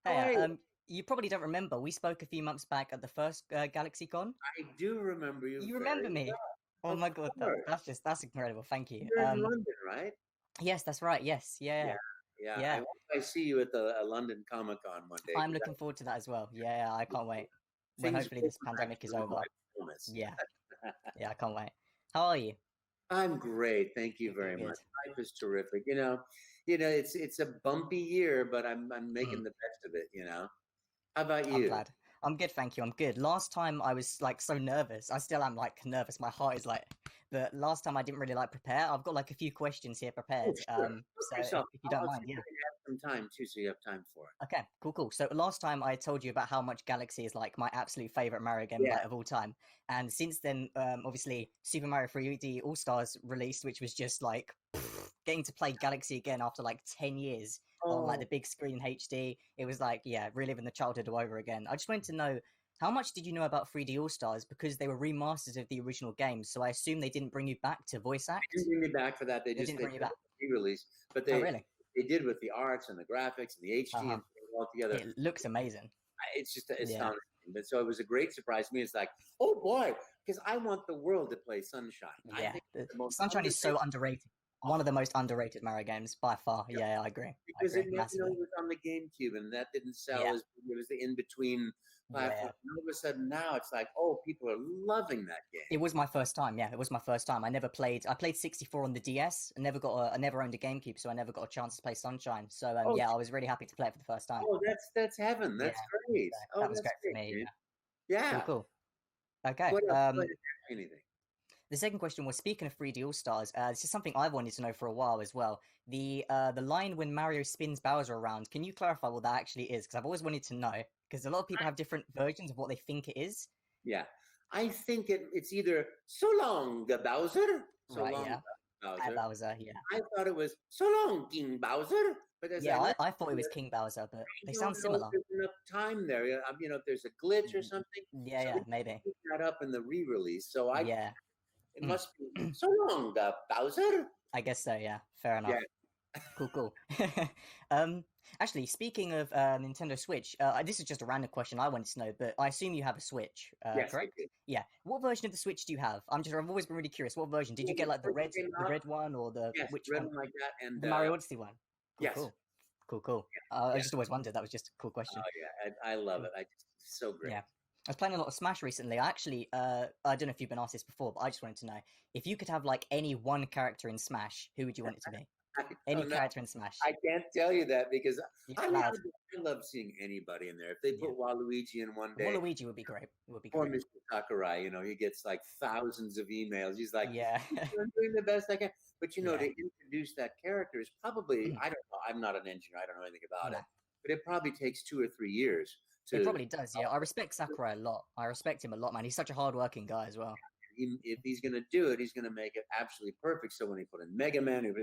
How Hey, are you? you probably don't remember. We spoke a few months back at the first GalaxyCon. I do remember you You remember very me? well. Oh Of my God, course. that's incredible. Thank you. You're in London, right? Yes, that's right. Yes, Yeah, yeah, yeah. I yeah. hope I see you at the London Comic Con one day I'm because looking forward to that as well. Yeah, I can't wait. When things hopefully will this come back pandemic to is normal, over. I promise. Yeah, yeah, I can't wait. How are you? I'm great. Thank you Good, good, very much. good. Life is terrific. It's a bumpy year, but I'm making Mhm. the best of it. How about I'm you? glad. I'm good, thank you. I'm good. Last time I was like so nervous. I still am like nervous. My heart is like. But last time I didn't really like prepare. I've got like a few questions here Oh, prepared. sure. Help So yourself. if you don't I'll mind, see if yeah. I can have some time too, so you have time for it. Okay, cool, cool. So last time I told you about how much Galaxy is like my absolute favorite Mario game Yeah. like of all time, and since then, obviously Super Mario 3D All Stars released, which was just like getting to play Galaxy again after like 10 years on like Oh, the big screen in HD. It was like yeah, reliving the childhood all over again. I just wanted to know how much did you know about 3D All Stars because they were remasters of the original games, so I assume they didn't bring you back to voice they didn't act. bring me back for that. They They just didn't they bring did you a back. re-release, but Oh they really? they did with the arts and the graphics and the Uh HD huh. and putting it all together. It looks amazing. It's just Yeah. astonishing. But so it was a great surprise to me. It's like, oh boy, because I want the world to play Sunshine. I Yeah, think it's the most Sunshine is so underrated. underrated. One of the Oh, most underrated Mario games by far. yeah. Yeah, I agree. I Because agree it massively. was on the GameCube and that didn't sell Yeah, as it was the in between platform. yeah. And all of a sudden now it's like, oh, people are loving that game. It was my first time. Yeah, it was my first time. I never played. I played 64 on the DS. I never owned a GameCube, so I never got a chance to play Sunshine. So Oh, yeah, I was really happy to play it for the first time. oh, that's heaven. Yeah, That's great. so Oh, that was that's great for great, me. man. Yeah, cool, Yeah. cool. Okay. What else? Go ahead, ask me anything. The second question was speaking of 3D All Stars. This is something I've wanted to know for a while as well. The line when Mario spins Bowser around. Can you clarify what that actually is? Because I've always wanted to know. Because a lot of people have different versions of what they think it is. Yeah. I think it's either so long, Bowser. So Right? long, Yeah. Bowser. Bowser. Yeah. I thought it was so long, King Bowser. But as I Yeah. listened I thought it to was it, King Bowser, but I they sound don't know if similar. there's enough time there. If there's a glitch or Mm, something. yeah. So they Yeah. Maybe. picked that up in the re-release. So Yeah. it Mm. must be so long, Bowser. I guess so. Yeah. Fair Yeah. enough. Cool. Cool. um. Actually, speaking of Nintendo Switch, this is just a random question I wanted to know, but I assume you have a Switch, Yes, I correct? did. Yeah. What version of the Switch do you have? I've always been really curious. What version? Did you When get it like first came the out, red one or the yes, which red one? one like that, and The Mario Odyssey one. Cool, yes, cool, cool, cool. I yeah, just always wondered. That was just a cool question. oh yeah, I love Cool. it. So Yeah. great. I was playing a lot of Smash recently. I actually, I don't know if you've been asked this before, but I just wanted to know if you could have like any one character in Smash, who would you want it to be? I Any don't know. character in Smash. I can't tell you that because You're I not mean allowed. I love seeing anybody in there. If they Yeah. put Waluigi in one day, Waluigi would be great. It would be poor great. Mr. Sakurai, he gets like thousands of emails. He's like, Yeah. I'm doing the best I can. But Yeah. to introduce that character is probably Mm. I don't know. I'm not an engineer. I don't know anything about it. No. But it probably takes 2 or 3 years It to probably does, yeah. I respect Sakurai a lot. I respect him a lot, man. He's such a hard-working guy as well. if he's going to do it, he's going to make it absolutely perfect. So when he put in Mega Man,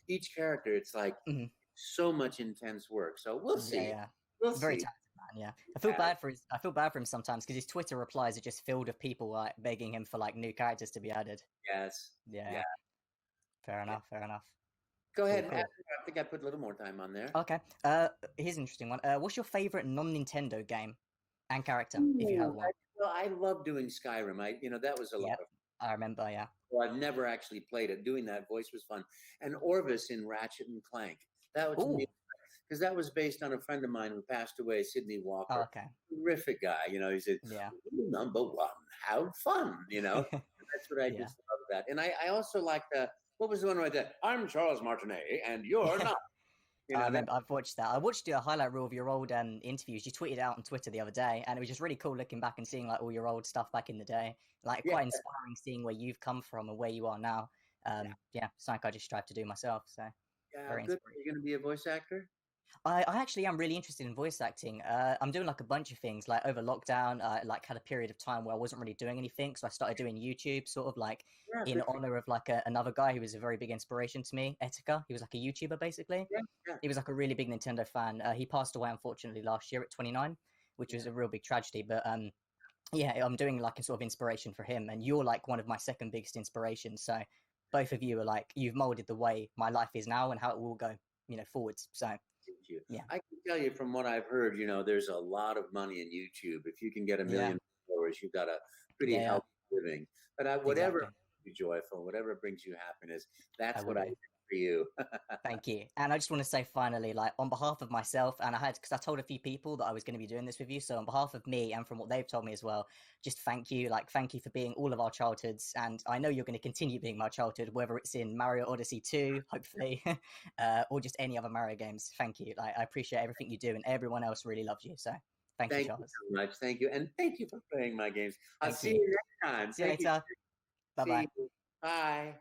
each character, it's like Mhm. so much intense work. So we'll Yeah, see. yeah. We'll Very see. talented man, yeah. Yeah. I feel bad for him sometimes because his Twitter replies are just filled of people like begging him for like new characters to be added. Yes. Yeah, Yeah. fair Yeah. enough, fair enough. Go Cool, ahead and ask. cool. I think I put a little more time on there. Okay. Here's an interesting one. What's your favorite non-Nintendo game and character, if you have Ooh, one? I love doing Skyrim. That was a lot Yep, of I remember, yeah. well, I've never actually played it. Doing that voice was fun. And Orvis in Ratchet and Clank. That was me Ooh, because that was based on a friend of mine who passed away, Sidney oh, Walker. okay. Terrific guy. He said, Yeah. number one, have fun. That's what I Yeah. just love that. And I also like what was the one right there? I'm Charles Martinet, and you're not. I That. remember I've watched that. I watched a highlight reel of your old interviews. You tweeted out on Twitter the other day, and it was just really cool looking back and seeing like all your old stuff back in the day. Like Yeah, quite inspiring seeing where you've come from and where you are now. yeah, Yeah, something I just strive to do myself. So yeah. very Good. inspirational. You're going to be a voice actor. I actually am really interested in voice acting. I'm doing like a bunch of things. Like over lockdown, I like had a period of time where I wasn't really doing anything, so I started doing YouTube, sort of like Yeah, in good for honor of like another guy who was a very big inspiration to me, Etika. He was like a YouTuber basically. you. Yeah, yeah. He was like a really big Nintendo fan. He passed away unfortunately last year at 29, which was Yeah. a real big tragedy. But yeah, I'm doing like a sort of inspiration for him, and you're like one of my second biggest inspirations. So both of you are like you've molded the way my life is now and how it will go. forwards. So Thank you. yeah, I can tell you from what I've heard, there's a lot of money in YouTube. If you can get a yeah, million followers, you've got a pretty yeah, yeah, healthy living. But whatever exactly. makes you joyful, whatever brings you happiness, I that's will what I do. do for you. Thank you. And I just want to say finally, like on behalf of myself, and because I told a few people that I was going to be doing this with you. So on behalf of me and from what they've told me as well, just thank you. Like, thank you for being all of our childhoods. And I know you're going to continue being my childhood, whether it's in Mario Odyssey 2, hopefully, or just any other Mario games. Thank you. Like, I appreciate everything you do, and everyone else really loves you. So thank you, Thank you Charles. so much. Thank you. And thank you for playing my games. I'll Thank see you. you next time. See you Thank you. later. Bye See bye. you. Bye.